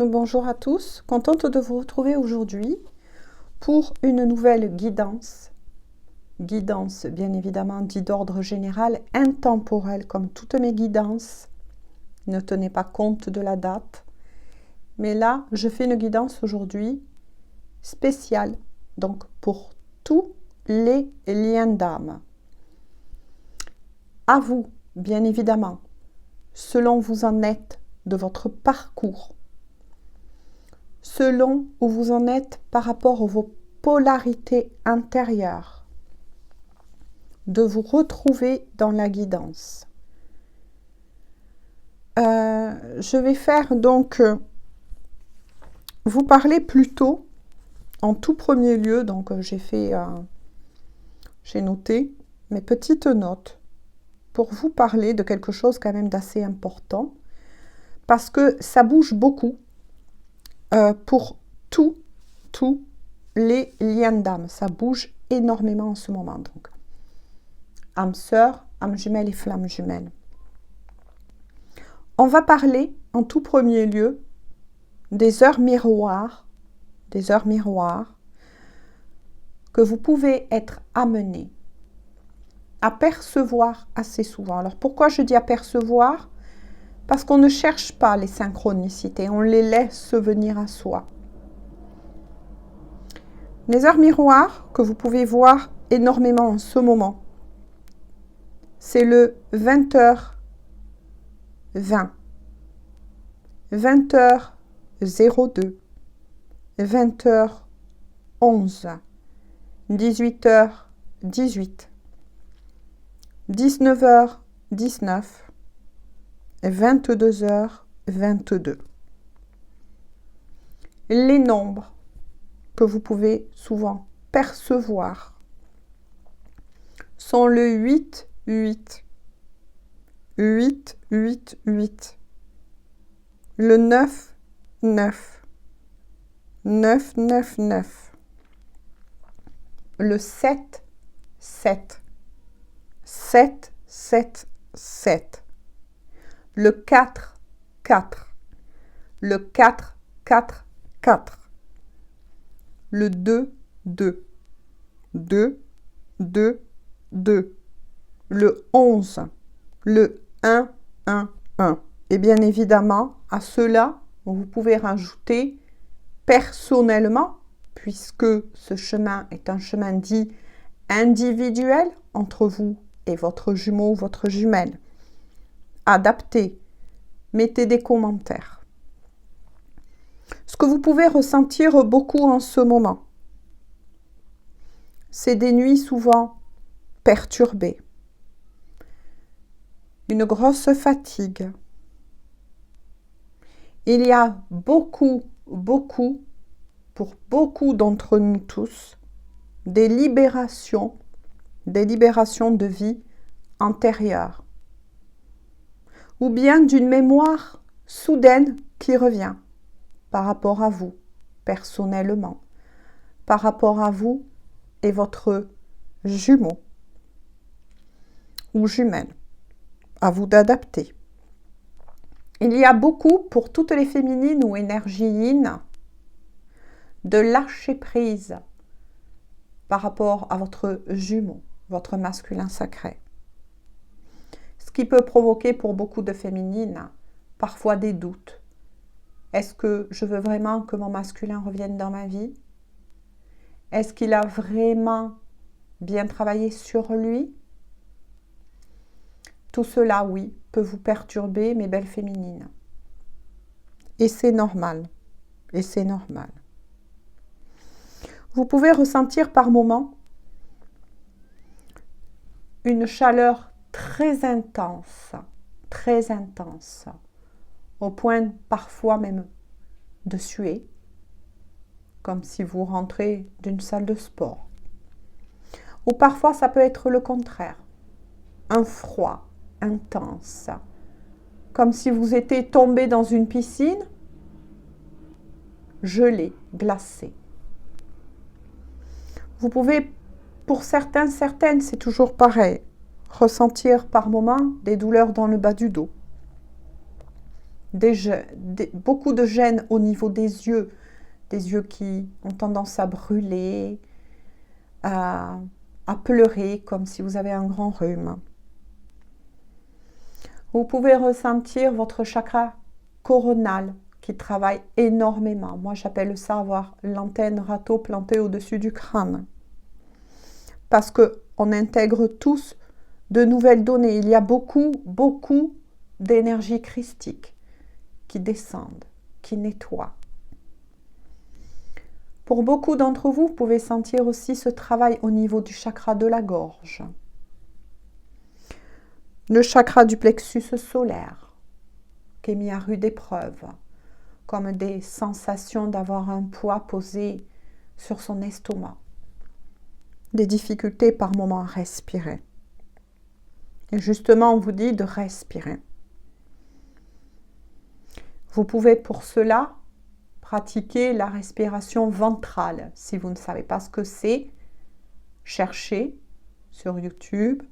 Bonjour à tous, contente de vous retrouver aujourd'hui pour une nouvelle guidance. Guidance bien évidemment dit d'ordre général, intemporelle comme toutes mes guidances. Ne tenez pas compte de la date. Mais là, je fais une guidance aujourd'hui spéciale, donc pour tous les liens d'âme. À vous, bien évidemment, selon où vous en êtes de votre parcours, selon où vous en êtes par rapport à vos polarités intérieures, de vous retrouver dans la guidance. Je vais faire donc vous parler plutôt en tout premier lieu, donc j'ai noté mes petites notes pour vous parler de quelque chose quand même d'assez important parce que ça bouge beaucoup pour tous les liens d'âme. Ça bouge énormément en ce moment. Donc, âme sœur, âme jumelle et flamme jumelle. On va parler en tout premier lieu des heures miroirs que vous pouvez être amené à percevoir assez souvent. Alors pourquoi je dis apercevoir? Parce qu'on ne cherche pas les synchronicités, on les laisse venir à soi. Les heures miroirs que vous pouvez voir énormément en ce moment, c'est le 20h20, 20h02, 20h11, 18h18, 19h19, 22h22. Les nombres que vous pouvez souvent percevoir sont le 8, 8, 8, 8, 8, le 9, 9, 9, 9, 9, le 7, 7, 7, 7, 7, le 4, 4, le 4, 4, 4, le 2, 2, 2, 2, 2, le 11, le 1, 1, 1. Et bien évidemment, à cela, vous pouvez rajouter personnellement, puisque ce chemin est un chemin dit individuel entre vous et votre jumeau ou votre jumelle. Adaptez, mettez des commentaires. Ce que vous pouvez ressentir beaucoup en ce moment, c'est des nuits souvent perturbées, une grosse fatigue. Il y a beaucoup, pour beaucoup d'entre nous tous, des libérations de vie antérieure, ou bien d'une mémoire soudaine qui revient par rapport à vous, personnellement, par rapport à vous et votre jumeau ou jumelle. À vous d'adapter. Il y a beaucoup, pour toutes les féminines ou énergies yin, de lâcher prise par rapport à votre jumeau, votre masculin sacré. Ce qui peut provoquer pour beaucoup de féminines parfois des doutes. Est-ce que je veux vraiment que mon masculin revienne dans ma vie? Est-ce qu'il a vraiment bien travaillé sur lui? Tout cela, oui, peut vous perturber, mes belles féminines. Et c'est normal. Et c'est normal. Vous pouvez ressentir par moments une chaleur très intense, au point parfois même de suer, comme si vous rentrez d'une salle de sport. Ou parfois ça peut être le contraire, un froid intense, comme si vous étiez tombé dans une piscine gelée, glacée. Vous pouvez, pour certaines, c'est toujours pareil, ressentir par moments des douleurs dans le bas du dos. beaucoup de gêne au niveau des yeux qui ont tendance à brûler, à pleurer comme si vous avez un grand rhume. Vous pouvez ressentir votre chakra coronal qui travaille énormément. Moi, j'appelle ça avoir l'antenne râteau plantée au-dessus du crâne. Parce qu'on intègre tous de nouvelles données. Il y a beaucoup d'énergie christique qui descendent, qui nettoient. Pour beaucoup d'entre vous, vous pouvez sentir aussi ce travail au niveau du chakra de la gorge. Le chakra du plexus solaire, qui est mis à rude épreuve, comme des sensations d'avoir un poids posé sur son estomac. Des difficultés par moment à respirer. Et justement, on vous dit de respirer. Vous pouvez pour cela pratiquer la respiration ventrale. Si vous ne savez pas ce que c'est, cherchez sur YouTube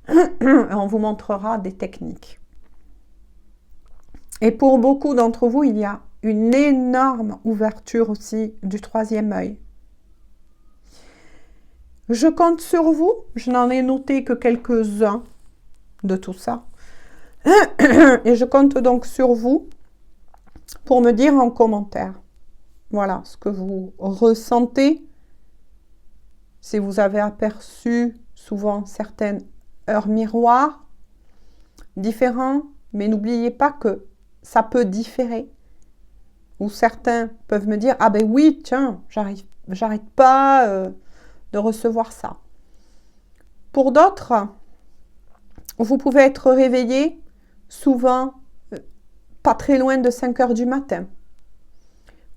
et on vous montrera des techniques. Et pour beaucoup d'entre vous, il y a une énorme ouverture aussi du troisième œil. Je compte sur vous, je n'en ai noté que quelques-uns de tout ça. Et je compte donc sur vous pour me dire en commentaire, voilà, ce que vous ressentez. Si vous avez aperçu souvent certaines heures miroirs différents, mais n'oubliez pas que ça peut différer. Ou certains peuvent me dire, ah ben oui, tiens, j'arrête pas de recevoir ça. Pour d'autres, vous pouvez être réveillé souvent pas très loin de 5 heures du matin,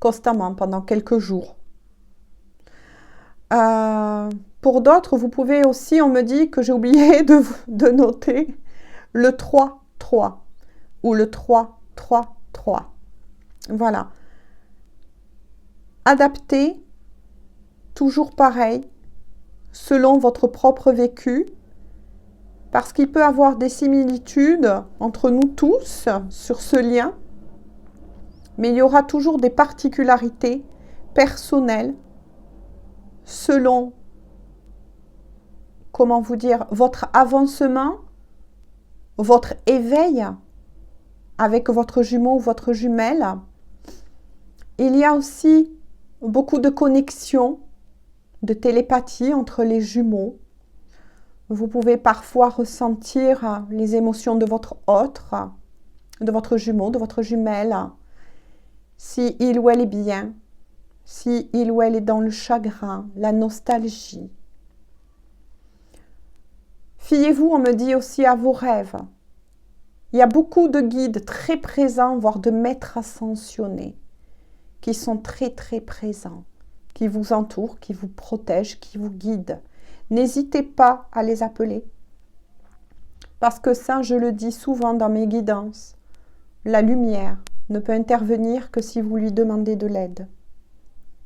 constamment pendant quelques jours. Pour d'autres, vous pouvez aussi, on me dit que j'ai oublié de noter le 3-3 ou le 3-3-3. Voilà. Adaptez, toujours pareil, selon votre propre vécu, parce qu'il peut y avoir des similitudes entre nous tous sur ce lien, mais il y aura toujours des particularités personnelles selon, comment vous dire, votre avancement, votre éveil avec votre jumeau ou votre jumelle. Il y a aussi beaucoup de connexions, de télépathie entre les jumeaux. Vous pouvez parfois ressentir les émotions de votre autre, de votre jumeau, de votre jumelle, si il ou elle est bien, si il ou elle est dans le chagrin, la nostalgie. Fiez-vous, on me dit aussi, à vos rêves. Il y a beaucoup de guides très présents, voire de maîtres ascensionnés, qui sont très présents, qui vous entourent, qui vous protègent, qui vous guident. N'hésitez pas à les appeler. Parce que ça, je le dis souvent dans mes guidances, la lumière ne peut intervenir que si vous lui demandez de l'aide.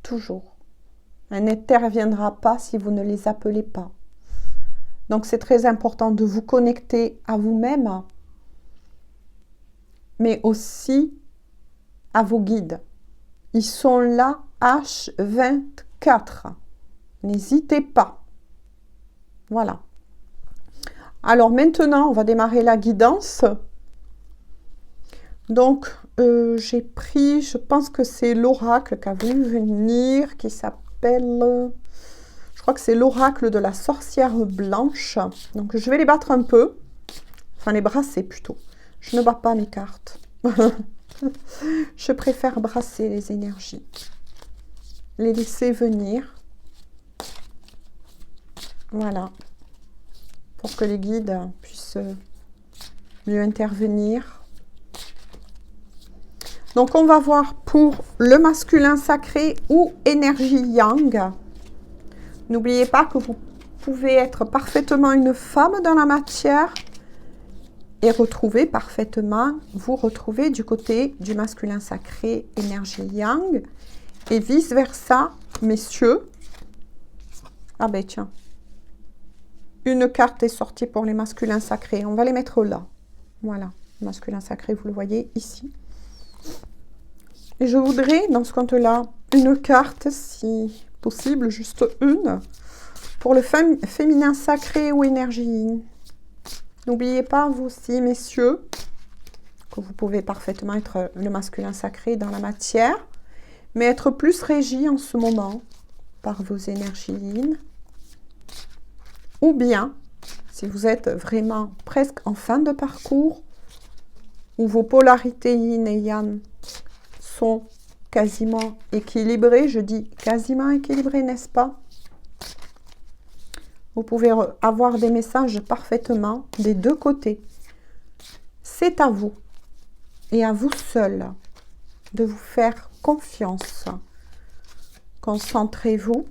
Toujours. Elle n'interviendra pas si vous ne les appelez pas. Donc c'est très important de vous connecter à vous-même, mais aussi à vos guides. Ils sont là H24. N'hésitez pas. Voilà. Alors maintenant, on va démarrer la guidance. Donc, j'ai pris, je pense que c'est l'oracle qui a voulu venir, qui s'appelle, je crois que c'est l'oracle de la sorcière blanche. Donc, je vais les battre un peu, enfin les brasser plutôt. Je ne bats pas mes cartes. Je préfère brasser les énergies, les laisser venir. Voilà, pour que les guides puissent mieux intervenir. Donc, on va voir pour le masculin sacré ou énergie yang. N'oubliez pas que vous pouvez être parfaitement une femme dans la matière et vous retrouver du côté du masculin sacré, énergie yang, et vice-versa, messieurs. Ah ben tiens, une carte est sortie pour les masculins sacrés. On va les mettre là. Voilà. masculin sacré, vous le voyez ici. Et je voudrais, dans ce compte-là, une carte, si possible, juste une, pour le féminin sacré ou énergie yin. N'oubliez pas, vous aussi, messieurs, que vous pouvez parfaitement être le masculin sacré dans la matière, mais être plus régi en ce moment par vos énergies yin. Ou bien, si vous êtes vraiment presque en fin de parcours, où vos polarités yin et yang sont quasiment équilibrées, je dis quasiment équilibrées, n'est-ce pas? Vous pouvez avoir des messages parfaitement des deux côtés. C'est à vous et à vous seul de vous faire confiance. Concentrez-vous,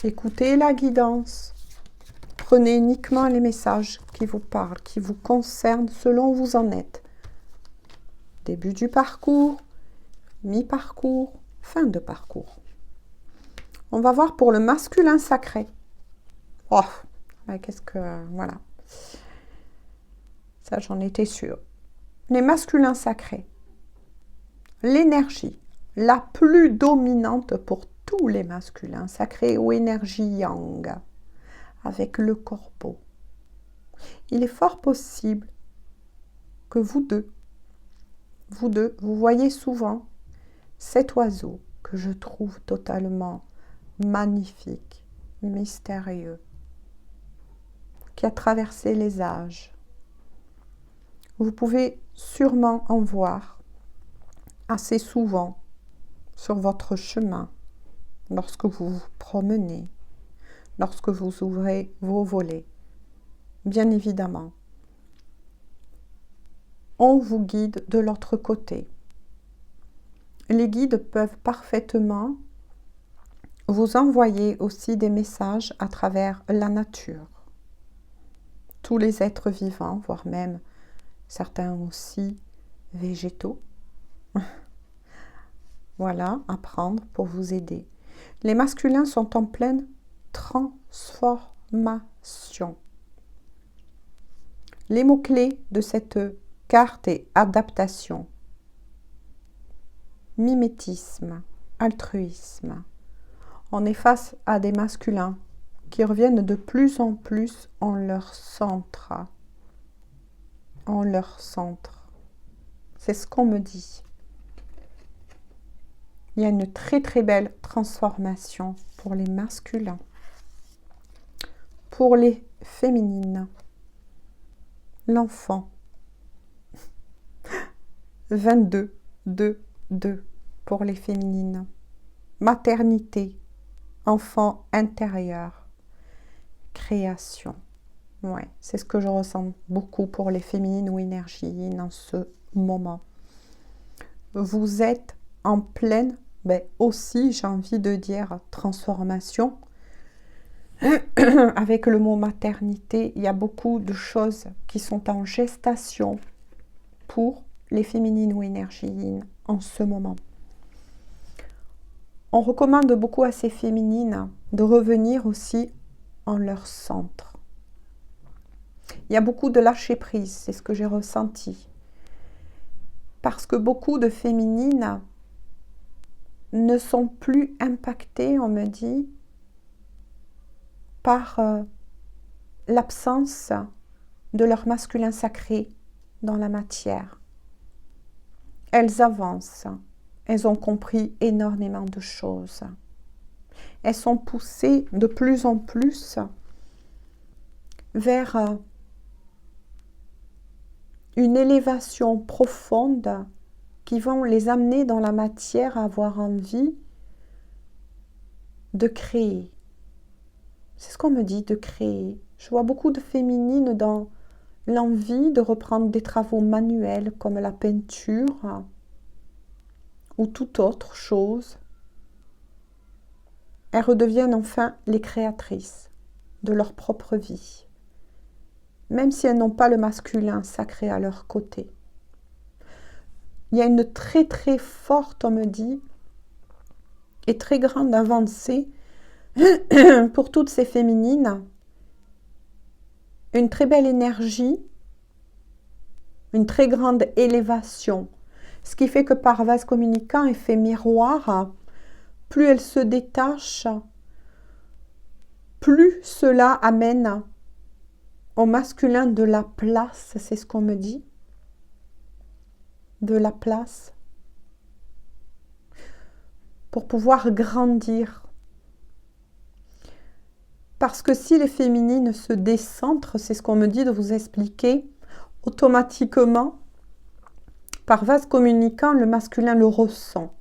écoutez la guidance. Prenez uniquement les messages qui vous parlent, qui vous concernent selon où vous en êtes. Début du parcours, mi-parcours, fin de parcours. On va voir pour le masculin sacré. Oh, qu'est-ce que... Voilà. Ça, j'en étais sûre. Les masculins sacrés. L'énergie la plus dominante pour tous les masculins sacrés ou énergie yang, avec le corbeau. Il est fort possible que vous deux, vous voyez souvent cet oiseau que je trouve totalement magnifique, mystérieux, qui a traversé les âges. Vous pouvez sûrement en voir assez souvent sur votre chemin, lorsque vous vous promenez, lorsque vous ouvrez vos volets. Bien évidemment, on vous guide de l'autre côté. Les guides peuvent parfaitement vous envoyer aussi des messages à travers la nature. Tous les êtres vivants, voire même certains aussi végétaux. Voilà, à prendre pour vous aider. Les masculins sont en pleine transformation. Les mots-clés de cette carte est adaptation, mimétisme, altruisme. On est face à des masculins qui reviennent de plus en plus en leur centre. En leur centre. C'est ce qu'on me dit. Il y a une très très belle transformation pour les masculins. Pour les féminines, l'enfant. 22, 2, 2 pour les féminines. Maternité, enfant intérieur, création. Ouais, c'est ce que je ressens beaucoup pour les féminines ou énergie yin en ce moment. Vous êtes en pleine, aussi, j'ai envie de dire, transformation. Avec le mot maternité, il y a beaucoup de choses qui sont en gestation pour les féminines ou énergie yin en ce moment. On recommande beaucoup à ces féminines de revenir aussi en leur centre. Il y a beaucoup de lâcher prise, c'est ce que j'ai ressenti. Parce que beaucoup de féminines ne sont plus impactées, on me dit, par l'absence de leur masculin sacré dans la matière. Elles avancent, elles ont compris énormément de choses. Elles sont poussées de plus en plus vers une élévation profonde qui vont les amener dans la matière à avoir envie de créer. C'est ce qu'on me dit, de créer. Je vois beaucoup de féminines dans l'envie de reprendre des travaux manuels comme la peinture ou toute autre chose. Elles redeviennent enfin les créatrices de leur propre vie, même si elles n'ont pas le masculin sacré à leur côté. Il y a une très très forte, on me dit, et très grande avancée pour toutes ces féminines. Une très belle énergie une très grande élévation. Ce qui fait que par vase communicant, effet miroir, plus elle se détache, plus cela amène au masculin de la place, c'est ce qu'on me dit, de la place, pour pouvoir grandir. Parce que si les féminines se décentrent, c'est ce qu'on me dit de vous expliquer, automatiquement, par vase communicant, le masculin le ressent.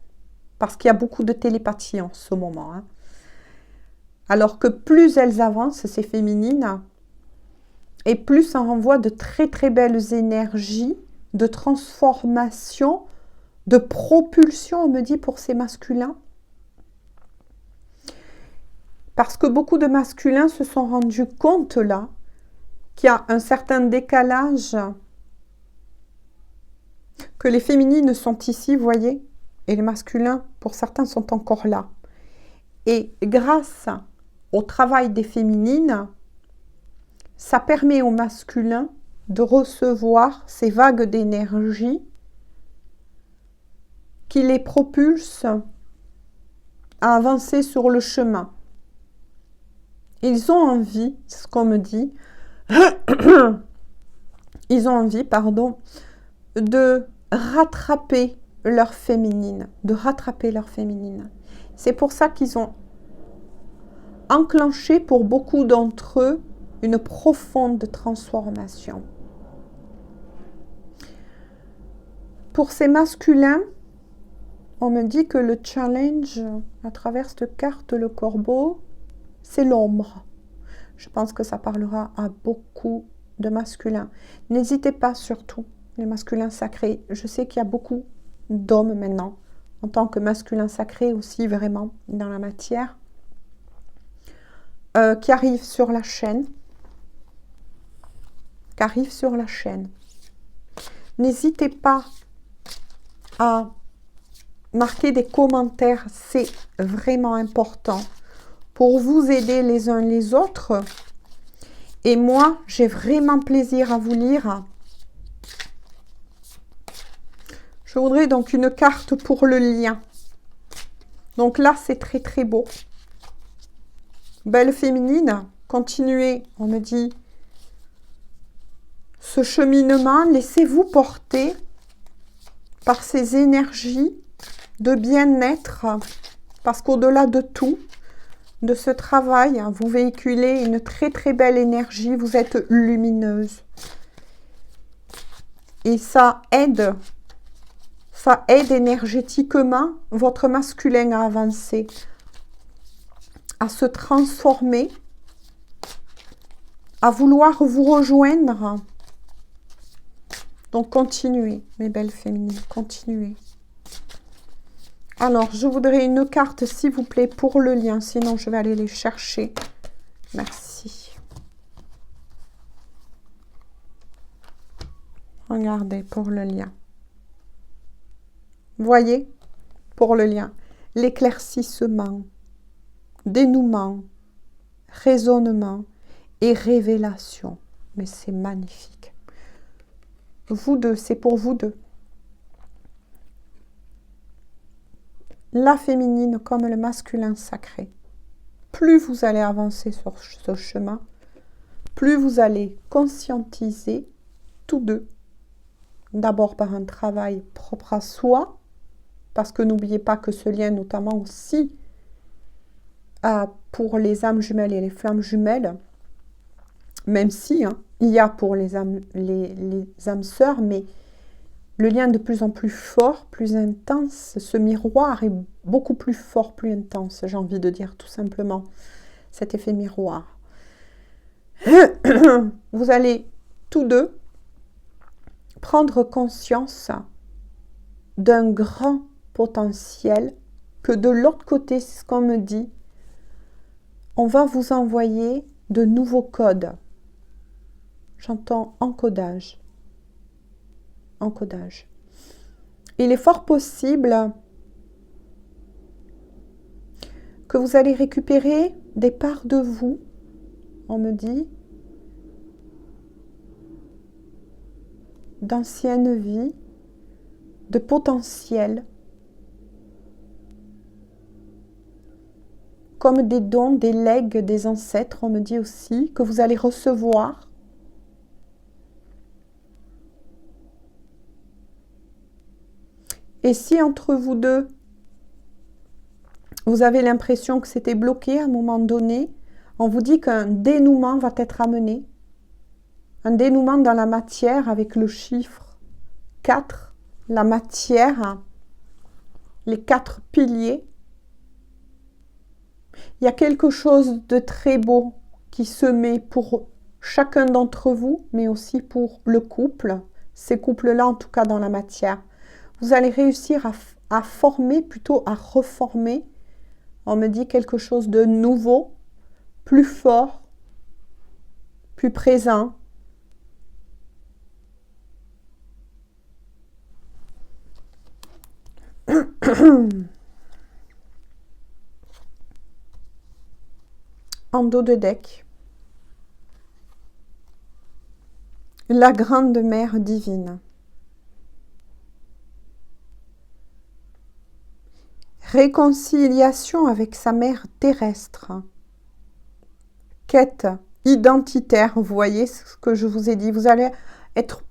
Parce qu'il y a beaucoup de télépathie en ce moment. Hein. Alors que plus elles avancent, ces féminines, et plus ça renvoie de très très belles énergies, de transformation, de propulsion, on me dit, pour ces masculins. Parce que beaucoup de masculins se sont rendus compte là, qu'il y a un certain décalage, que les féminines sont ici, vous voyez, et les masculins, pour certains, sont encore là. Et grâce au travail des féminines, ça permet aux masculins de recevoir ces vagues d'énergie qui les propulsent à avancer sur le chemin. Ils ont envie, c'est ce qu'on me dit, ils ont envie, pardon, de rattraper leur féminine, C'est pour ça qu'ils ont enclenché pour beaucoup d'entre eux une profonde transformation. Pour ces masculins, on me dit que le challenge à travers cette carte, le corbeau, c'est l'ombre. Je pense que ça parlera à beaucoup de masculins. N'hésitez pas surtout, les masculins sacrés. Je sais qu'il y a beaucoup d'hommes maintenant, en tant que masculins sacrés aussi, vraiment, dans la matière, qui arrivent sur la chaîne. N'hésitez pas à marquer des commentaires, c'est vraiment important pour vous aider les uns les autres. Et moi, j'ai vraiment plaisir à vous lire. Je voudrais donc une carte pour le lien. Donc là, c'est très très beau. Belle féminine, continuez, on me dit, ce cheminement, laissez-vous porter par ces énergies de bien-être, parce qu'au-delà de tout, de ce travail, vous véhiculez une très très belle énergie, vous êtes lumineuse. Et ça aide énergétiquement votre masculin à avancer, à se transformer, à vouloir vous rejoindre. Donc continuez, mes belles féminines, continuez. Alors, je voudrais une carte, s'il vous plaît, pour le lien. Sinon, je vais aller les chercher. Merci. Regardez, pour le lien. Voyez, pour le lien. L'éclaircissement, dénouement, raisonnement et révélation. Mais c'est magnifique. Vous deux, c'est pour vous deux. La féminine comme le masculin sacré. Plus vous allez avancer sur ce chemin, plus vous allez conscientiser tous deux. D'abord par un travail propre à soi, parce que n'oubliez pas que ce lien, notamment aussi pour les âmes jumelles et les flammes jumelles, même si il y a pour les âmes sœurs, mais le lien de plus en plus fort, plus intense, ce miroir est beaucoup plus fort, plus intense, j'ai envie de dire tout simplement, cet effet miroir. Vous allez tous deux prendre conscience d'un grand potentiel que de l'autre côté, c'est ce qu'on me dit, on va vous envoyer de nouveaux codes. J'entends encodage. Encodage. Il est fort possible que vous allez récupérer des parts de vous, on me dit, d'anciennes vies, de potentiel, comme des dons, des legs des ancêtres, on me dit aussi, que vous allez recevoir. Et si entre vous deux, vous avez l'impression que c'était bloqué à un moment donné, on vous dit qu'un dénouement va être amené. Un dénouement dans la matière avec le chiffre 4, la matière, les 4 piliers. Il y a quelque chose de très beau qui se met pour chacun d'entre vous, mais aussi pour le couple. Ces couples-là, en tout cas dans la matière. Vous allez réussir à former, plutôt à reformer. On me dit quelque chose de nouveau, plus fort, plus présent. En dos de deck, la grande mère divine. Réconciliation avec sa mère terrestre. Quête identitaire, vous voyez ce que je vous ai dit. Vous allez être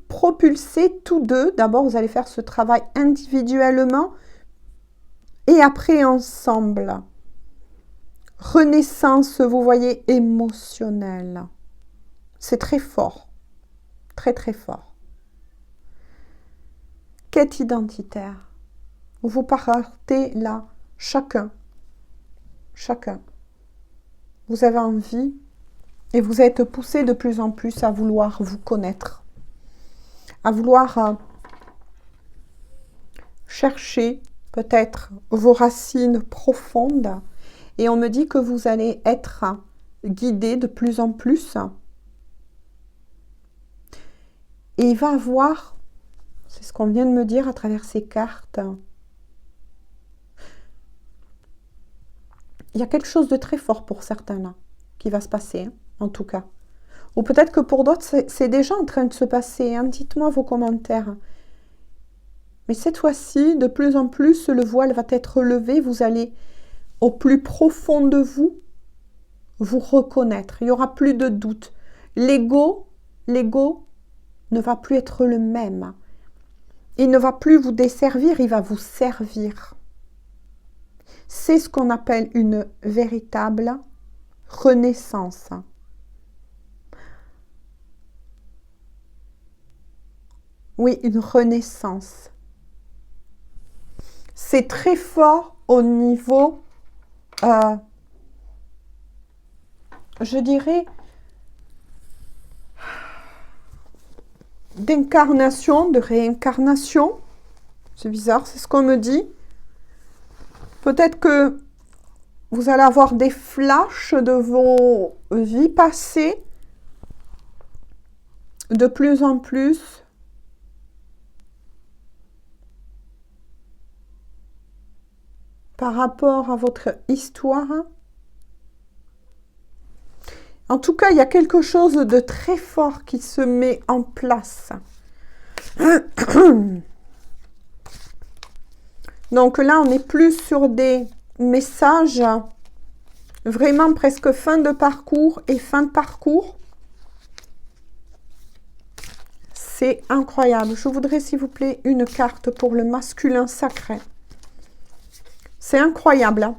propulsés tous deux. D'abord, vous allez faire ce travail individuellement et après ensemble. Renaissance, vous voyez, émotionnelle. C'est très fort. Très, très fort. Quête identitaire. Vous partez là, chacun. Vous avez envie et vous êtes poussé de plus en plus à vouloir vous connaître. À vouloir chercher peut-être vos racines profondes. Et on me dit que vous allez être guidé de plus en plus. Et il va avoir, c'est ce qu'on vient de me dire à travers ces cartes, il y a quelque chose de très fort pour certains là, qui va se passer, en tout cas. Ou peut-être que pour d'autres, c'est déjà en train de se passer. Hein. Dites-moi vos commentaires. Mais cette fois-ci, de plus en plus, le voile va être levé. Vous allez, au plus profond de vous, vous reconnaître. Il n'y aura plus de doute. L'ego ne va plus être le même. Il ne va plus vous desservir, il va vous servir. C'est ce qu'on appelle une véritable renaissance. Oui, une renaissance. C'est très fort au niveau, je dirais, d'incarnation, de réincarnation. C'est bizarre, c'est ce qu'on me dit. Peut-être que vous allez avoir des flashs de vos vies passées de plus en plus. Par rapport à votre histoire. En tout cas, il y a quelque chose de très fort qui se met en place. Donc là, on n'est plus sur des messages vraiment presque fin de parcours et fin de parcours. C'est incroyable. Je voudrais, s'il vous plaît, une carte pour le masculin sacré. C'est incroyable. Hein?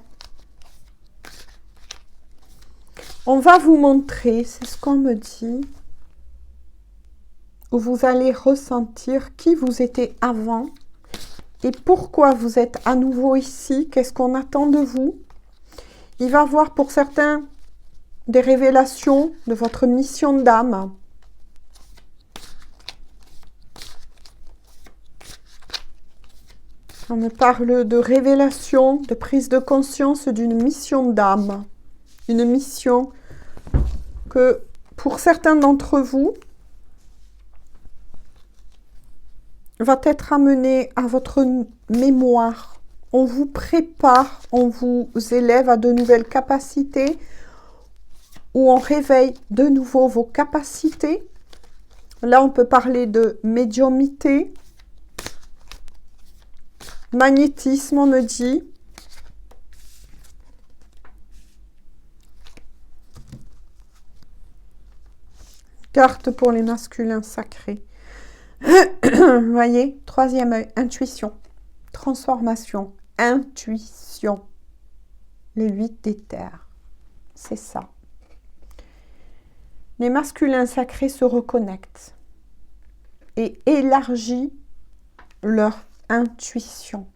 On va vous montrer, c'est ce qu'on me dit, où vous allez ressentir qui vous étiez avant et pourquoi vous êtes à nouveau ici, qu'est-ce qu'on attend de vous. Il va y avoir pour certains des révélations de votre mission d'âme. On me parle de révélation, de prise de conscience d'une mission d'âme. Une mission que pour certains d'entre vous va être amenée à votre mémoire. On vous prépare, on vous élève à de nouvelles capacités ou on réveille de nouveau vos capacités Là, on peut parler de médiumnité, magnétisme, on me dit. Carte pour les masculins sacrés. Vous voyez, troisième œil, intuition, transformation, intuition. Le 8 des terres, c'est ça. Les masculins sacrés se reconnectent et élargissent leur intuition.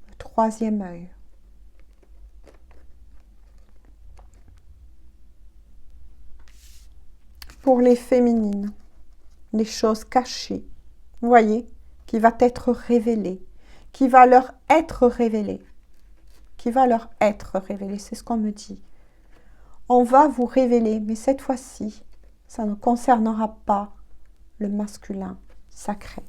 Le troisième œil. Pour les féminines, les choses cachées, vous voyez, qui va être révélée, qui va leur être révélée, qui va leur être révélée, c'est ce qu'on me dit. On va vous révéler, mais cette fois-ci, ça ne concernera pas le masculin sacré.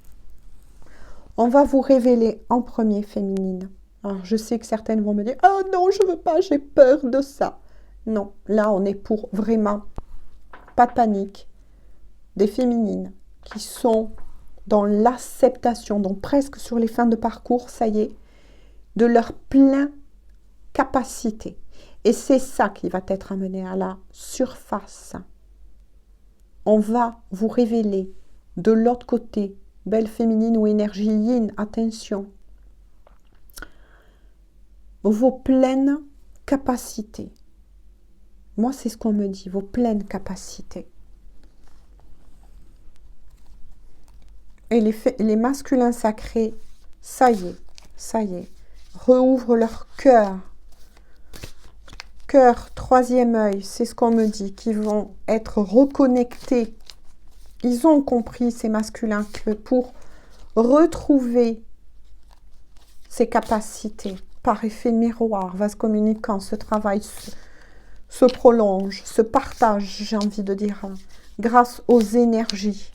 On va vous révéler en premier féminine. Alors, je sais que certaines vont me dire « Oh non, je ne veux pas, j'ai peur de ça. » Non, là, on est pour vraiment, pas de panique, des féminines qui sont dans l'acceptation, donc presque sur les fins de parcours, ça y est, de leur plein capacité. Et c'est ça qui va être amené à la surface. On va vous révéler de l'autre côté, belle féminine ou énergie yin, attention, vos pleines capacités. Moi, c'est ce qu'on me dit, vos pleines capacités. Et les masculins sacrés, ça y est, rouvrent leur cœur. Cœur, troisième œil, c'est ce qu'on me dit, qui vont être reconnectés. Ils ont compris, ces masculins, que pour retrouver ces capacités, par effet miroir, vase communicant, ce travail se prolonge, se partage, j'ai envie de dire, grâce aux énergies.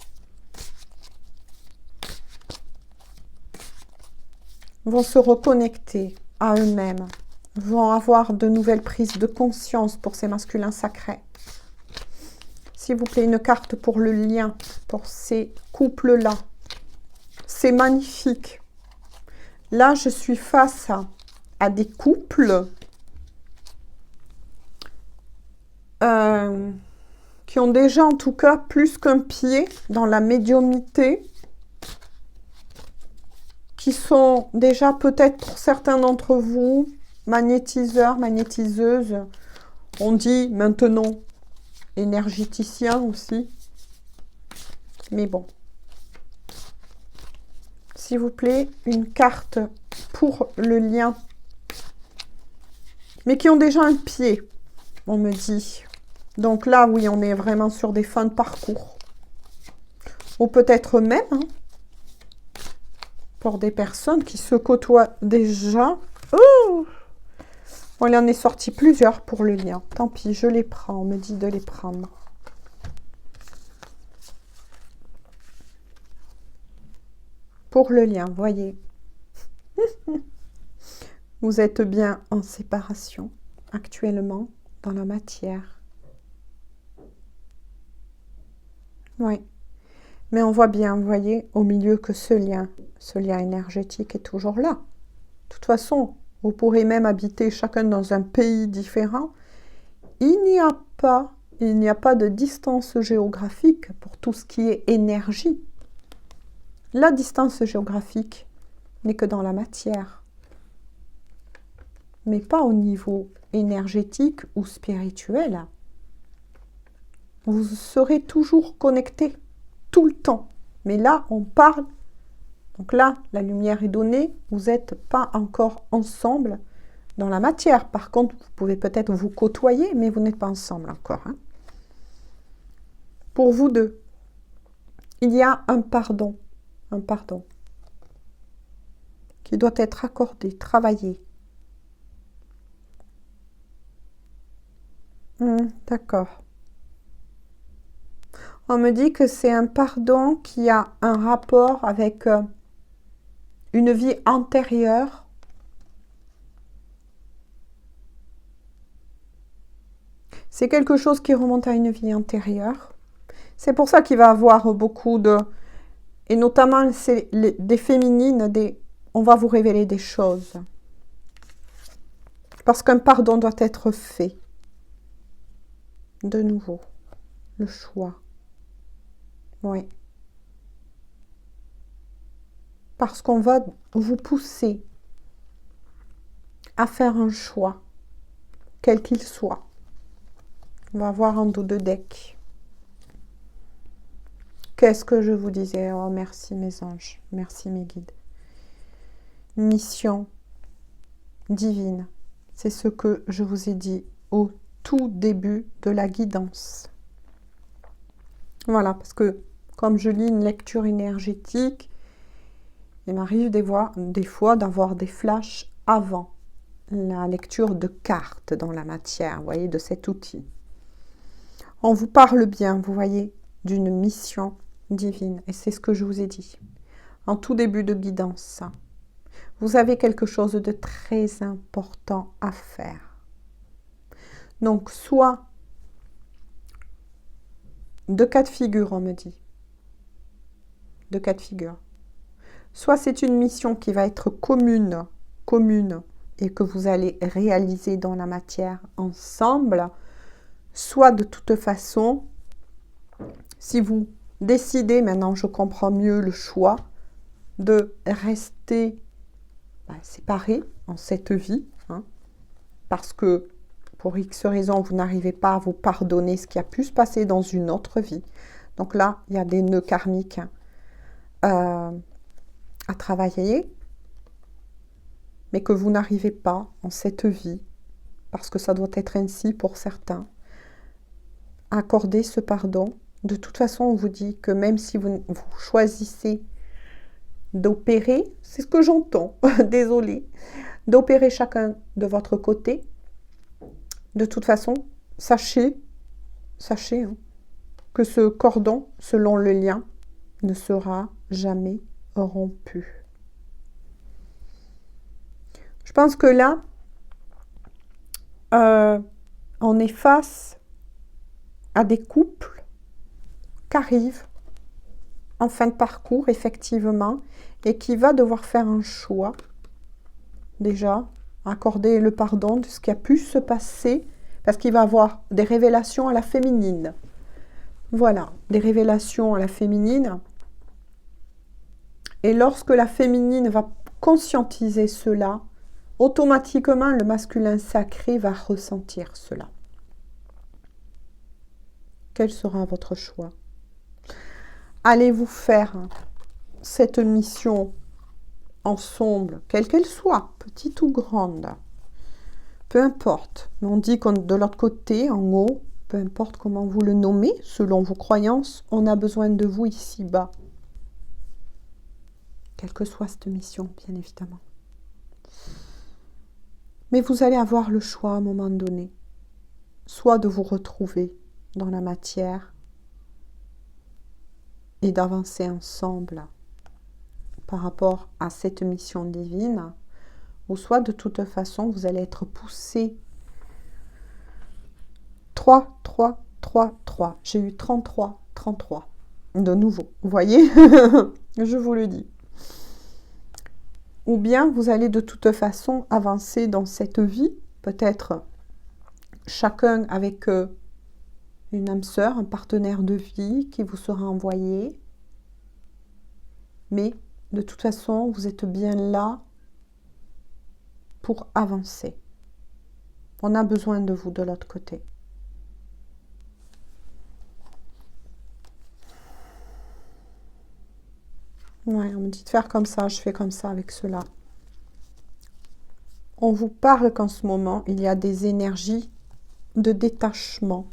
Vont se reconnecter à eux-mêmes, vont avoir de nouvelles prises de conscience pour ces masculins sacrés. S'il vous plaît, une carte pour le lien, pour ces couples-là. C'est magnifique. Là, je suis face à des couples qui ont déjà, en tout cas, plus qu'un pied dans la médiumnité, qui sont déjà peut-être pour certains d'entre vous, magnétiseurs, magnétiseuses, on dit maintenant énergéticiens aussi, mais bon. S'il vous plaît, une carte pour le lien, mais qui ont déjà un pied, on me dit. Donc là, oui, on est vraiment sur des fins de parcours. Ou peut-être même, pour des personnes qui se côtoient déjà. Oh, bon, il en est sorti plusieurs pour le lien. Tant pis, je les prends. On me dit de les prendre. Pour le lien, voyez. Vous êtes bien en séparation actuellement dans la matière. Oui. Mais on voit bien, vous voyez, au milieu que ce lien énergétique est toujours là. De toute façon, vous pourrez même habiter chacun dans un pays différent. Il n'y a pas de distance géographique pour tout ce qui est énergie. La distance géographique n'est que dans la matière, mais pas au niveau énergétique ou spirituel. Vous serez toujours connectés, tout le temps. Mais là, on parle. Donc là, la lumière est donnée. Vous n'êtes pas encore ensemble dans la matière. Par contre, vous pouvez peut-être vous côtoyer, mais vous n'êtes pas ensemble encore. Pour vous deux, il y a un pardon qui doit être accordé, travaillé. D'accord. On me dit que c'est un pardon qui a un rapport avec une vie antérieure. C'est quelque chose qui remonte à une vie antérieure. C'est pour ça qu'il va y avoir beaucoup de... Et notamment, c'est des féminines, on va vous révéler des choses. Parce qu'un pardon doit être fait. De nouveau, le choix. Oui. Parce qu'on va vous pousser à faire un choix, quel qu'il soit. On va voir en dos de deck. Qu'est-ce que je vous disais? Oh, merci mes anges, merci mes guides. Mission divine, c'est ce que je vous ai dit au tout début de la guidance. Voilà, parce que comme je lis une lecture énergétique, il m'arrive des fois d'avoir des flashs avant la lecture de cartes dans la matière, vous voyez, de cet outil. On vous parle bien, vous voyez, d'une mission divine. Et c'est ce que je vous ai dit en tout début de guidance. Vous avez quelque chose de très important à faire. Donc, soit deux cas de figure, on me dit. Deux cas de figure. Soit c'est une mission qui va être commune, et que vous allez réaliser dans la matière ensemble, soit de toute façon, si vous décidez, maintenant je comprends mieux le choix, de rester séparés en cette vie, hein, parce que pour X raisons, vous n'arrivez pas à vous pardonner ce qui a pu se passer dans une autre vie. Donc là, il y a des nœuds karmiques à travailler, mais que vous n'arrivez pas en cette vie, parce que ça doit être ainsi pour certains, à accorder ce pardon. De toute façon, on vous dit que même si vous choisissez d'opérer, c'est ce que j'entends, désolée, d'opérer chacun de votre côté, de toute façon, sachez hein, que ce cordon, selon le lien, ne sera jamais rompu. Je pense que là, on est face à des couples qui arrivent en fin de parcours, effectivement, et qui va devoir faire un choix, déjà, accorder le pardon de ce qui a pu se passer, parce qu'il va avoir des révélations à la féminine. Voilà, des révélations à la féminine. Et lorsque la féminine va conscientiser cela, automatiquement, le masculin sacré va ressentir cela. Quel sera votre choix? Allez-vous faire cette mission ensemble, quelle qu'elle soit, petite ou grande, peu importe. Mais on dit que de l'autre côté, en haut, peu importe comment vous le nommez, selon vos croyances, on a besoin de vous ici-bas. Quelle que soit cette mission, bien évidemment. Mais vous allez avoir le choix à un moment donné, soit de vous retrouver dans la matière et d'avancer ensemble par rapport à cette mission divine, ou soit de toute façon, vous allez être poussé. 3, 3, 3, 3. J'ai eu 33, 33. De nouveau, vous voyez, je vous le dis. Ou bien vous allez de toute façon avancer dans cette vie, peut-être chacun avec une âme sœur, un partenaire de vie qui vous sera envoyé. Mais de toute façon, vous êtes bien là pour avancer. On a besoin de vous de l'autre côté. Ouais, on me dit de faire comme ça, je fais comme ça avec cela. On vous parle qu'en ce moment, il y a des énergies de détachement.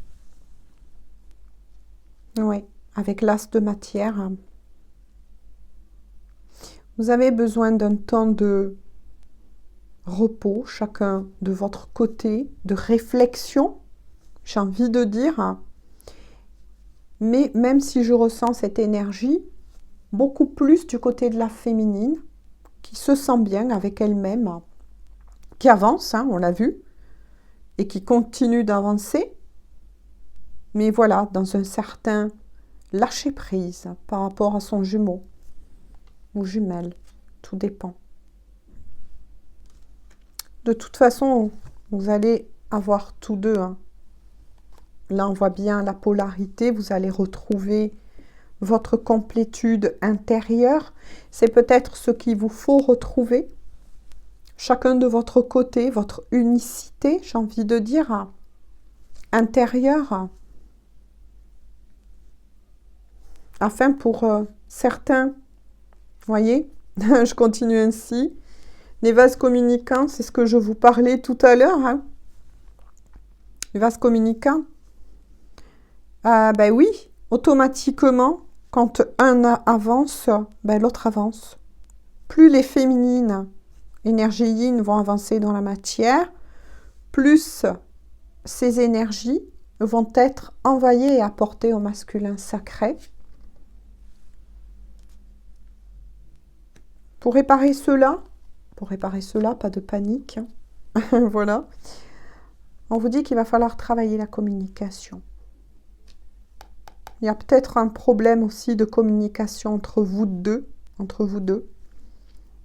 Oui, avec l'as de matière. Vous avez besoin d'un temps de repos, chacun de votre côté, de réflexion, j'ai envie de dire. Mais même si je ressens cette énergie, beaucoup plus du côté de la féminine, qui se sent bien avec elle-même, qui avance, hein, on l'a vu, et qui continue d'avancer. Mais voilà, dans un certain lâcher prise par rapport à son jumeau ou jumelle. Tout dépend. De toute façon, vous allez avoir tous deux. Hein. Là, on voit bien la polarité. Vous allez retrouver votre complétude intérieure. C'est peut-être ce qu'il vous faut retrouver. Chacun de votre côté, votre unicité, j'ai envie de dire, intérieure. Afin pour certains, voyez, je continue ainsi. Les vases communicants, c'est ce que je vous parlais tout à l'heure. Hein. Les vases communicants, ben oui, automatiquement, quand un avance, ben l'autre avance. Plus les féminines, énergies yin, vont avancer dans la matière, plus ces énergies vont être envoyées et apportées au masculin sacré. Pour réparer cela, pas de panique. Hein. Voilà. On vous dit qu'il va falloir travailler la communication. Il y a peut-être un problème aussi de communication entre vous deux.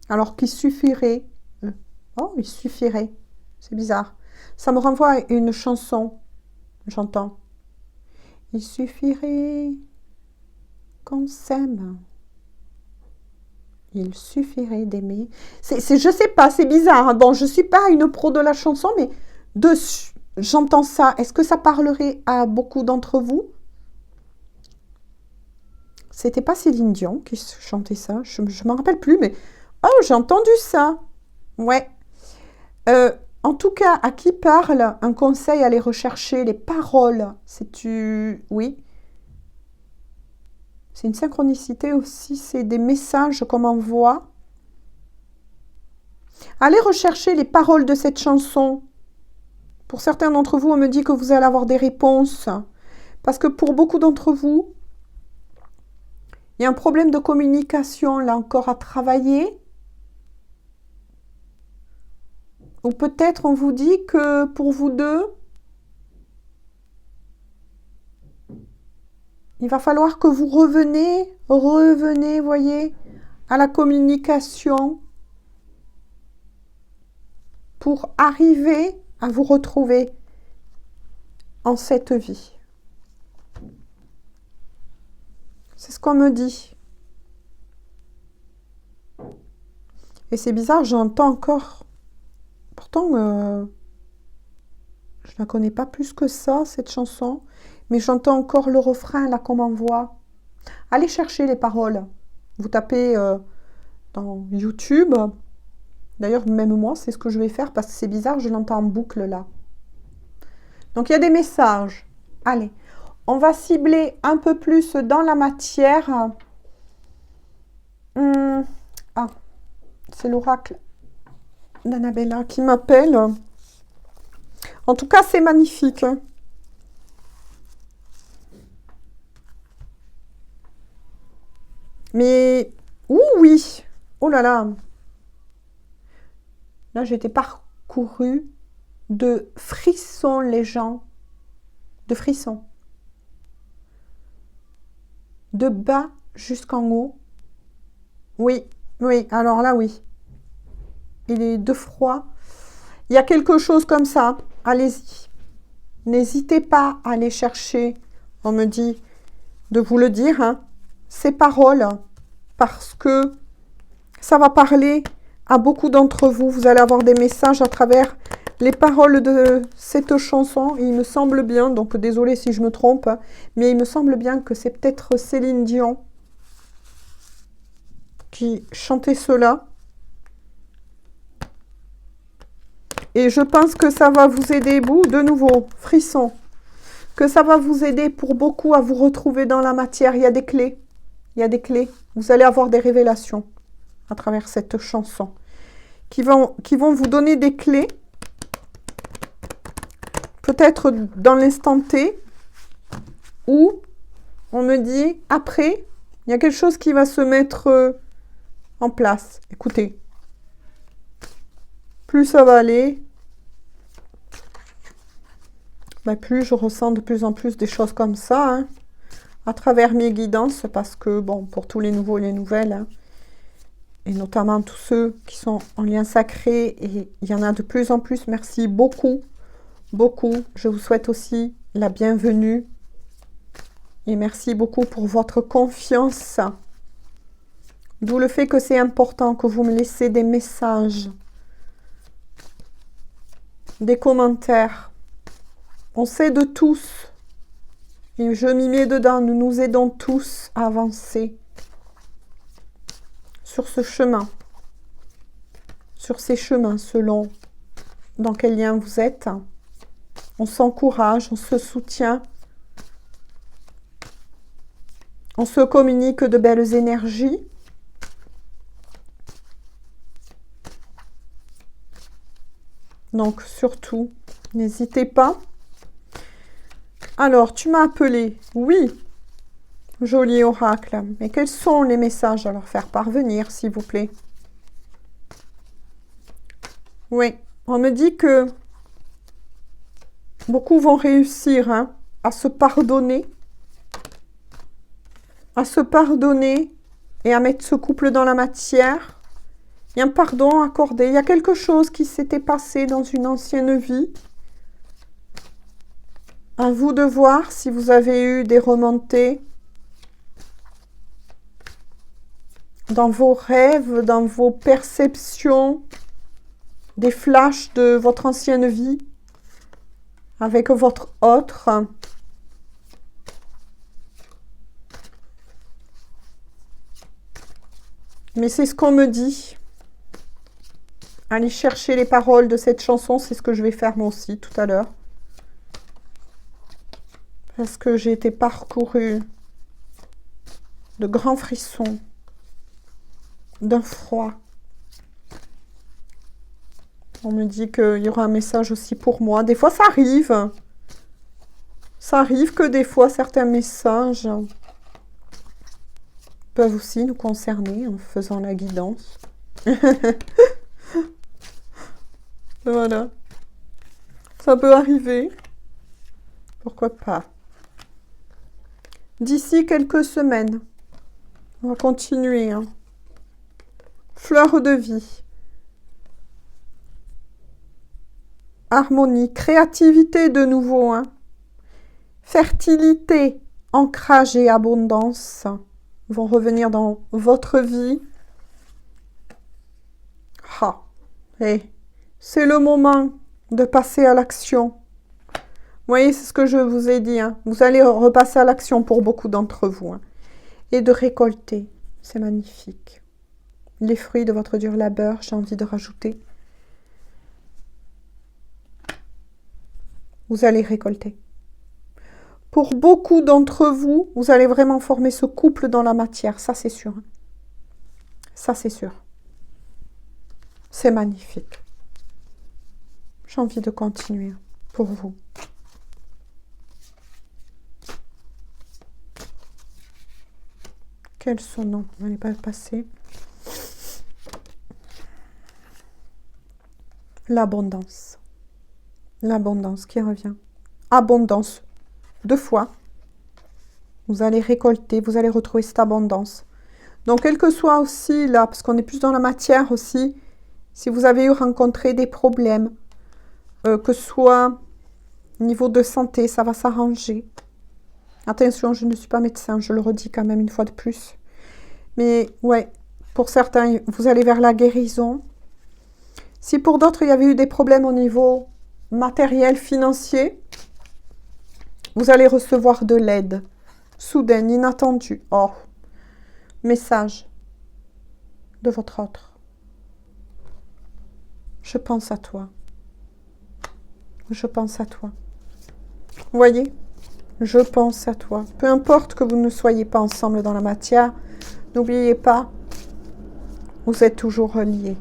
Alors qu'il suffirait... Oh, il suffirait. C'est bizarre. Ça me renvoie à une chanson. J'entends. Il suffirait qu'on s'aime. Il suffirait d'aimer. Je sais pas, c'est bizarre. Hein. Bon, je suis pas une pro de la chanson, mais j'entends ça. Est-ce que ça parlerait à beaucoup d'entre vous? C'était pas Céline Dion qui chantait ça. Je ne m'en rappelle plus, mais... Oh, j'ai entendu ça. Ouais. En tout cas, à qui parle un conseil, aller rechercher les paroles. Oui. C'est une synchronicité aussi, c'est des messages qu'on m'envoie. Allez rechercher les paroles de cette chanson. Pour certains d'entre vous, on me dit que vous allez avoir des réponses. Parce que pour beaucoup d'entre vous, il y a un problème de communication, là encore, à travailler. Ou peut-être on vous dit que pour vous deux, il va falloir que vous revenez, voyez, à la communication pour arriver à vous retrouver en cette vie. C'est ce qu'on me dit. Et c'est bizarre, j'entends encore. Pourtant, je ne la connais pas plus que ça, cette chanson. Mais j'entends encore le refrain, là, qu'on m'envoie. Allez chercher les paroles. Vous tapez dans YouTube. D'ailleurs, même moi, c'est ce que je vais faire parce que c'est bizarre, je l'entends en boucle, là. Donc, il y a des messages. Allez, on va cibler un peu plus dans la matière. Ah, c'est l'oracle d'Annabella qui m'appelle. En tout cas, c'est magnifique. Hein. Mais, oui. Oh là là. Là, j'ai été parcourue de frissons, les gens. De frissons. De bas jusqu'en haut. Oui, oui, alors là, oui. Il est de froid. Il y a quelque chose comme ça. Allez-y. N'hésitez pas à aller chercher, on me dit de vous le dire, hein, ces paroles, parce que ça va parler à beaucoup d'entre vous. Vous allez avoir des messages à travers les paroles de cette chanson. Il me semble bien, donc désolé si je me trompe, mais il me semble bien que c'est peut-être Céline Dion qui chantait cela. Et je pense que ça va vous aider, de nouveau, frisson, que ça va vous aider pour beaucoup à vous retrouver dans la matière. Il y a des clés. Il y a des clés. Vous allez avoir des révélations à travers cette chanson qui vont vous donner des clés. Peut-être dans l'instant T où on me dit après, il y a quelque chose qui va se mettre en place. Écoutez. Plus ça va aller, plus je ressens de plus en plus des choses comme ça. Hein. à travers mes guidances, parce que, bon, pour tous les nouveaux et les nouvelles, hein, et notamment tous ceux qui sont en lien sacré, et il y en a de plus en plus, merci beaucoup, beaucoup. Je vous souhaite aussi la bienvenue, et merci beaucoup pour votre confiance. D'où le fait que c'est important que vous me laissez des messages, des commentaires. On s'aide tous. Et je m'y mets dedans. Nous nous aidons tous à avancer sur ce chemin. Sur ces chemins, selon dans quel lien vous êtes. On s'encourage, on se soutient. On se communique de belles énergies. Donc, surtout, n'hésitez pas. Alors, tu m'as appelé. Oui, joli oracle. Mais quels sont les messages à leur faire parvenir, s'il vous plaît? Oui, on me dit que beaucoup vont réussir hein, à se pardonner. À se pardonner et à mettre ce couple dans la matière. Il y a un pardon accordé. Il y a quelque chose qui s'était passé dans une ancienne vie. À vous de voir si vous avez eu des remontées dans vos rêves, dans vos perceptions, des flashs de votre ancienne vie avec votre autre. Mais c'est ce qu'on me dit. Allez chercher les paroles de cette chanson, c'est ce que je vais faire moi aussi tout à l'heure. Parce que j'ai été parcourue de grands frissons, d'un froid. On me dit qu'il y aura un message aussi pour moi. Des fois, ça arrive. Ça arrive que des fois, certains messages peuvent aussi nous concerner en faisant la guidance. Voilà. Ça peut arriver. Pourquoi pas. D'ici quelques semaines, on va continuer. Hein. Fleur de vie. Harmonie, créativité de nouveau. Hein. Fertilité, ancrage et abondance vont revenir dans votre vie. Ah, et c'est le moment de passer à l'action. Vous voyez, c'est ce que je vous ai dit. Hein. Vous allez repasser à l'action pour beaucoup d'entre vous. Hein. Et de récolter. C'est magnifique. Les fruits de votre dur labeur, j'ai envie de rajouter. Vous allez récolter. Pour beaucoup d'entre vous, vous allez vraiment former ce couple dans la matière. Ça, c'est sûr. Hein. Ça, c'est sûr. C'est magnifique. J'ai envie de continuer pour vous. Quel son nom? On n'est pas passé. L'abondance. L'abondance qui revient. Abondance. 2 fois. Vous allez récolter, vous allez retrouver cette abondance. Donc, quel que soit aussi là, parce qu'on est plus dans la matière aussi, si vous avez eu rencontré des problèmes, que ce soit au niveau de santé, ça va s'arranger. Attention, je ne suis pas médecin, je le redis quand même une fois de plus. Mais ouais, pour certains, vous allez vers la guérison. Si pour d'autres, il y avait eu des problèmes au niveau matériel, financier, vous allez recevoir de l'aide. Soudaine, inattendue. Oh, message de votre autre. Je pense à toi. Je pense à toi. Vous voyez? Je pense à toi. Peu importe que vous ne soyez pas ensemble dans la matière, n'oubliez pas, vous êtes toujours reliés.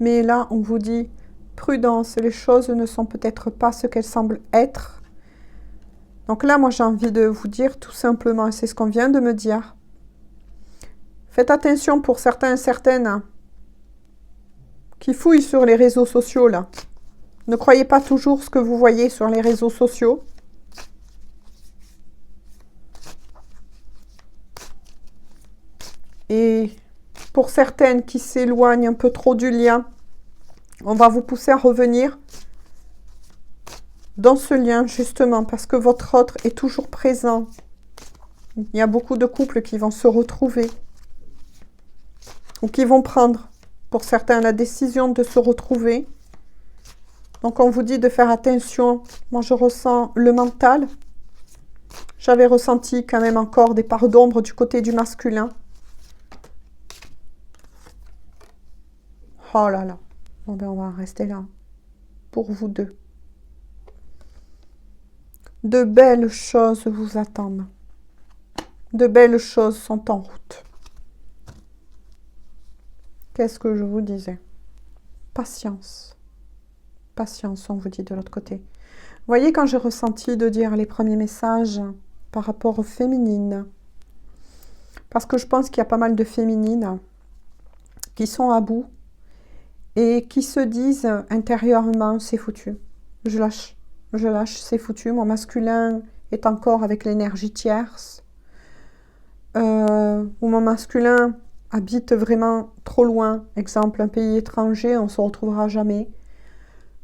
Mais là, on vous dit, prudence, les choses ne sont peut-être pas ce qu'elles semblent être. Donc là, moi, j'ai envie de vous dire tout simplement, c'est ce qu'on vient de me dire. Faites attention pour certains et certaines qui fouillent sur les réseaux sociaux, là. Ne croyez pas toujours ce que vous voyez sur les réseaux sociaux. Et pour certaines qui s'éloignent un peu trop du lien, on va vous pousser à revenir dans ce lien, justement, parce que votre autre est toujours présent. Il y a beaucoup de couples qui vont se retrouver ou qui vont prendre, pour certains, la décision de se retrouver. Donc, on vous dit de faire attention. Moi, je ressens le mental. J'avais ressenti quand même encore des parts d'ombre du côté du masculin. Oh là là. Bon, ben, on va rester là. Pour vous deux. De belles choses vous attendent. De belles choses sont en route. Qu'est-ce que je vous disais? Patience. Patience, on vous dit de l'autre côté. Vous voyez, quand j'ai ressenti de dire les premiers messages par rapport aux féminines, parce que je pense qu'il y a pas mal de féminines qui sont à bout et qui se disent intérieurement, c'est foutu. Je lâche, c'est foutu. Mon masculin est encore avec l'énergie tierce. Ou mon masculin habite vraiment trop loin. Exemple, un pays étranger, on ne se retrouvera jamais.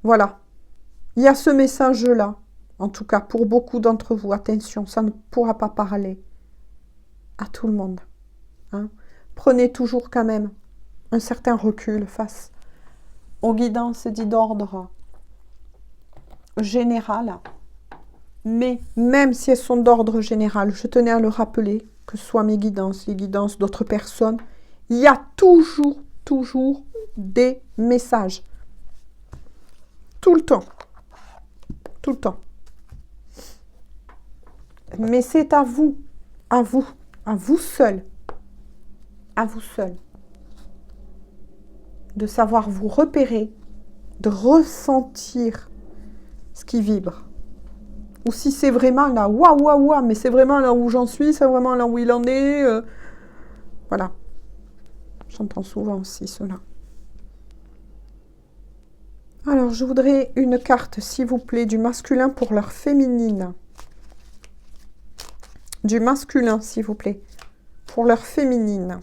Voilà. Il y a ce message-là. En tout cas, pour beaucoup d'entre vous, attention, ça ne pourra pas parler à tout le monde. Hein. Prenez toujours quand même un certain recul face aux guidances dites d'ordre général. Mais même si elles sont d'ordre général, je tenais à le rappeler, que ce soit mes guidances, les guidances d'autres personnes, il y a toujours des messages. Tout le temps. Tout le temps. Mais c'est à vous seul, de savoir vous repérer, de ressentir ce qui vibre. Ou si c'est vraiment là, waouh, mais c'est vraiment là où j'en suis, c'est vraiment là où il en est. Voilà. J'entends souvent aussi cela. Alors, je voudrais une carte, s'il vous plaît, du masculin pour leur féminine. Du masculin, s'il vous plaît, pour leur féminine.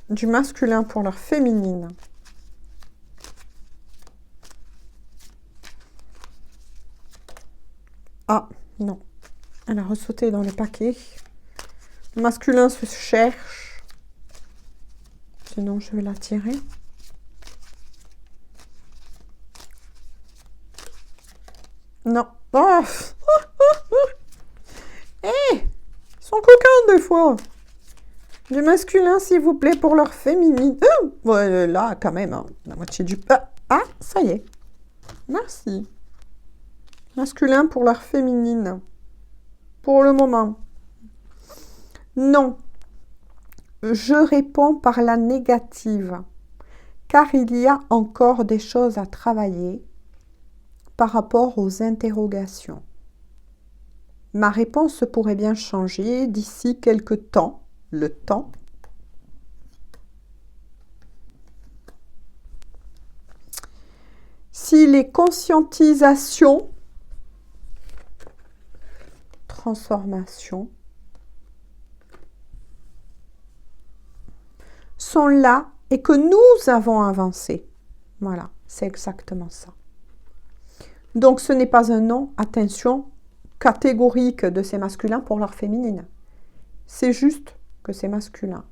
Du masculin pour leur féminine. Ah, non. Elle a ressauté dans le paquet. Le masculin se cherche. Sinon, je vais la tirer. Non. Oh ils sont coquins des fois. Du masculin, s'il vous plaît, pour leur féminine. Ouais, là, quand même, hein, la moitié du... Ah, ça y est. Merci. Masculin pour leur féminine. Pour le moment. Non. Je réponds par la négative. Car il y a encore des choses à travailler par rapport aux interrogations. Ma réponse pourrait bien changer d'ici quelque temps. Le temps. Si les conscientisations, transformations, sont là et que nous avons avancé. Voilà, c'est exactement ça. Donc, ce n'est pas un non, attention, catégorique de ces masculins pour leur féminine. C'est juste que ces masculins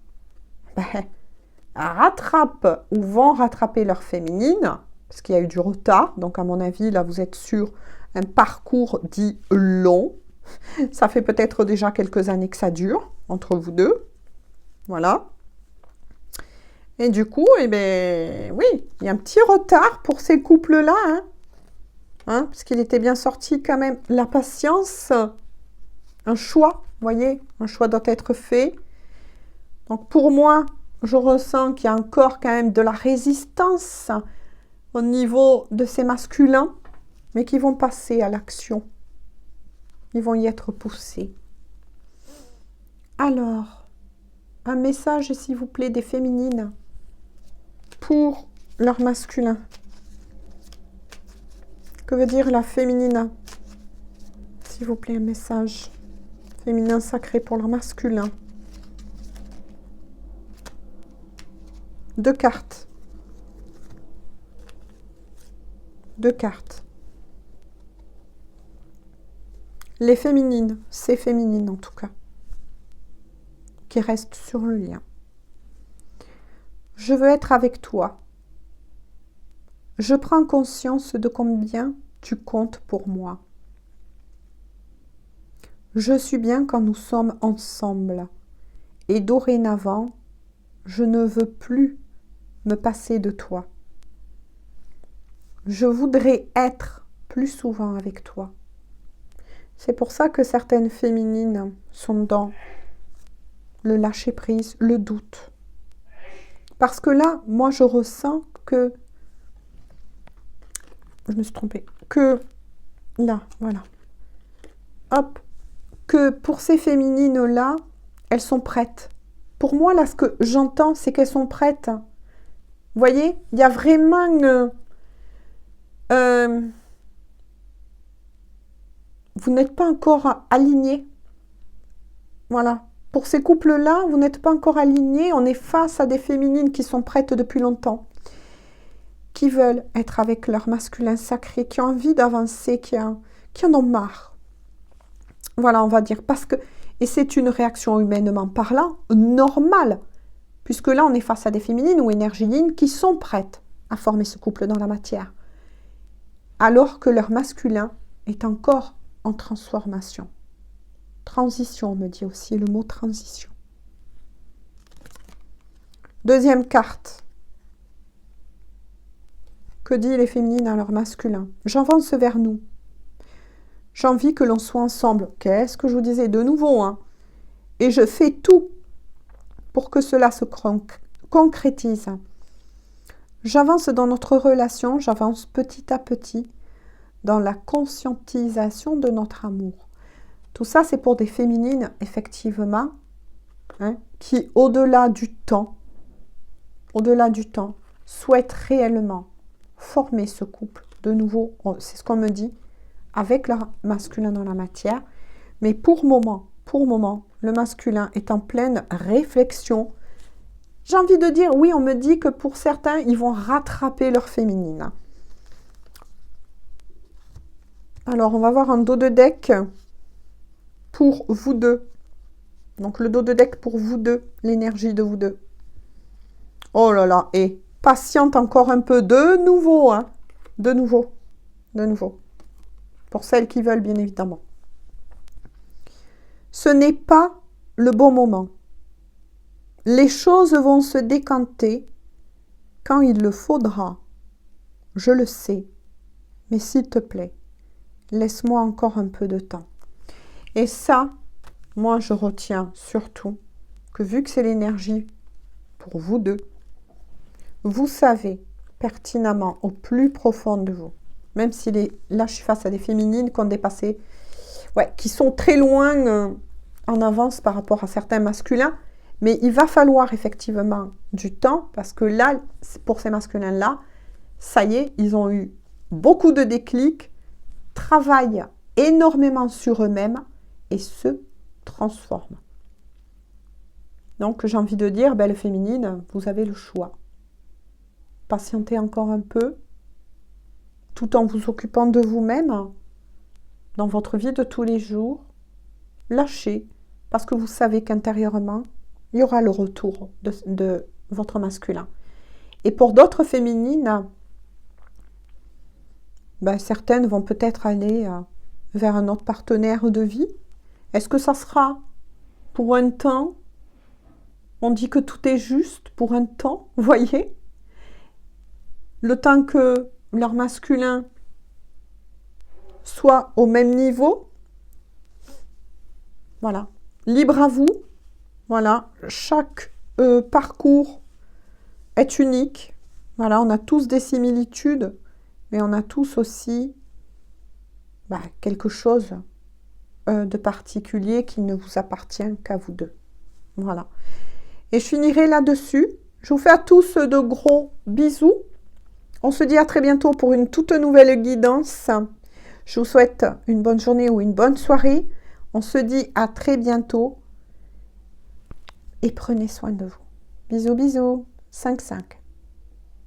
rattrapent ou vont rattraper leur féminine, parce qu'il y a eu du retard. Donc, à mon avis, là, vous êtes sur un parcours dit long. Ça fait peut-être déjà quelques années que ça dure, entre vous deux. Voilà. Et du coup, eh bien, oui, il y a un petit retard pour ces couples-là, hein, parce qu'il était bien sorti quand même. La patience, un choix, vous voyez, un choix doit être fait. Donc pour moi, je ressens qu'il y a encore quand même de la résistance au niveau de ces masculins, mais qui vont passer à l'action. Ils vont y être poussés. Alors, un message, s'il vous plaît, des féminines pour leur masculin. Que veut dire la féminine? S'il vous plaît, un message féminin sacré pour leur masculin. 2 cartes. 2 cartes. Les féminines, c'est féminine en tout cas, qui restent sur le lien. Je veux être avec toi. Je prends conscience de combien tu comptes pour moi. Je suis bien quand nous sommes ensemble. Et dorénavant, je ne veux plus me passer de toi. Je voudrais être plus souvent avec toi. C'est pour ça que certaines féminines sont dans le lâcher-prise, le doute. Parce que là, moi, je ressens que... Je me suis trompée. Que là, voilà. Hop. Que pour ces féminines-là, elles sont prêtes. Pour moi, là, ce que j'entends, c'est qu'elles sont prêtes. Vous voyez, il y a vraiment... vous n'êtes pas encore alignés. Voilà. Pour ces couples-là, vous n'êtes pas encore alignés. On est face à des féminines qui sont prêtes depuis longtemps, qui veulent être avec leur masculin sacré, qui ont envie d'avancer, qui en ont marre. Voilà, on va dire. Parce que, et c'est une réaction humainement parlant, normale. Puisque là, on est face à des féminines ou énergilines qui sont prêtes à former ce couple dans la matière. Alors que leur masculin est encore en transformation. Transition, on me dit aussi le mot transition. Deuxième carte. Que dit les féminines à leur masculin? J'avance vers nous. J'ai envie que l'on soit ensemble. Qu'est-ce que je vous disais de nouveau, hein? Et je fais tout pour que cela se concrétise. J'avance dans notre relation, j'avance petit à petit dans la conscientisation de notre amour. Tout ça, c'est pour des féminines, effectivement, hein, qui, au-delà du temps, souhaitent réellement former ce couple de nouveau, c'est ce qu'on me dit, avec leur masculin dans la matière. Mais pour moment, le masculin est en pleine réflexion. J'ai envie de dire, oui, on me dit que pour certains, ils vont rattraper leur féminine. Alors, on va voir un dos de deck pour vous deux. Donc, le dos de deck pour vous deux, l'énergie de vous deux. Oh là là, et patiente encore un peu de nouveau, hein. De nouveau. Pour celles qui veulent, bien évidemment. Ce n'est pas le bon moment. Les choses vont se décanter quand il le faudra. Je le sais. Mais s'il te plaît, laisse-moi encore un peu de temps. Et ça, moi, je retiens surtout que vu que c'est l'énergie pour vous deux, vous savez pertinemment au plus profond de vous, même si là, je suis face à des féminines qui ont dépassé, qui sont très loin en avance par rapport à certains masculins, mais il va falloir effectivement du temps, parce que là, pour ces masculins-là, ça y est, ils ont eu beaucoup de déclics, travaillent énormément sur eux-mêmes et se transforment. Donc, j'ai envie de dire, belle féminine, vous avez le choix. Patientez encore un peu, tout en vous occupant de vous-même, dans votre vie de tous les jours. Lâchez, parce que vous savez qu'intérieurement, il y aura le retour de votre masculin. Et pour d'autres féminines, certaines vont peut-être aller vers un autre partenaire de vie. Est-ce que ça sera pour un temps? On dit que tout est juste pour un temps, vous voyez? Le temps que leur masculin soit au même niveau. Voilà. Libre à vous. Voilà. Chaque parcours est unique. Voilà, on a tous des similitudes, mais on a tous aussi quelque chose de particulier qui ne vous appartient qu'à vous deux. Voilà. Et je finirai là-dessus. Je vous fais à tous de gros bisous. On se dit à très bientôt pour une toute nouvelle guidance. Je vous souhaite une bonne journée ou une bonne soirée. On se dit à très bientôt. Et prenez soin de vous. Bisous, bisous. 5-5.